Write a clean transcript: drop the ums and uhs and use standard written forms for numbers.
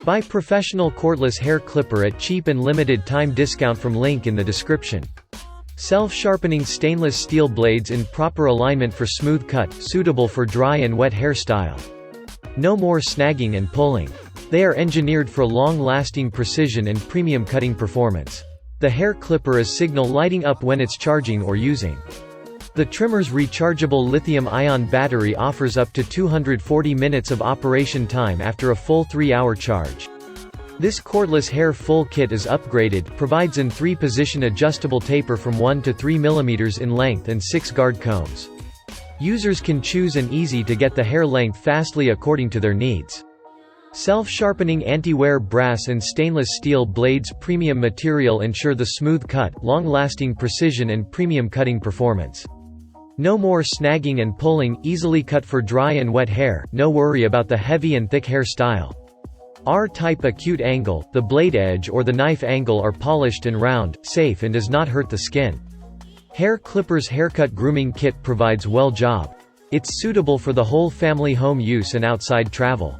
Buy professional cordless hair clipper at cheap and limited time discount from link in the description. Self-sharpening stainless steel blades in proper alignment for smooth cut, suitable for dry and wet hairstyle. No more snagging and pulling. They are engineered for long-lasting precision and premium cutting performance. The hair clipper is signal lighting up when it's charging or using. The trimmer's rechargeable lithium-ion battery offers up to 240 minutes of operation time after a full 3-hour charge. This cordless hair full kit is upgraded, provides in 3-position adjustable taper from 1 to 3 mm in length and 6 guard combs. Users can choose an easy-to-get the hair length fastly according to their needs. Self-sharpening anti-wear brass and stainless steel blades premium material ensure the smooth cut, long-lasting precision and premium cutting performance. No more snagging and pulling, easily cut for dry and wet hair, no worry about the heavy and thick hairstyle. R-type acute angle, the blade edge or the knife angle are polished and round, safe and does not hurt the skin. Hair Clippers Haircut Grooming Kit provides well job. It's suitable for the whole family home use and outside travel.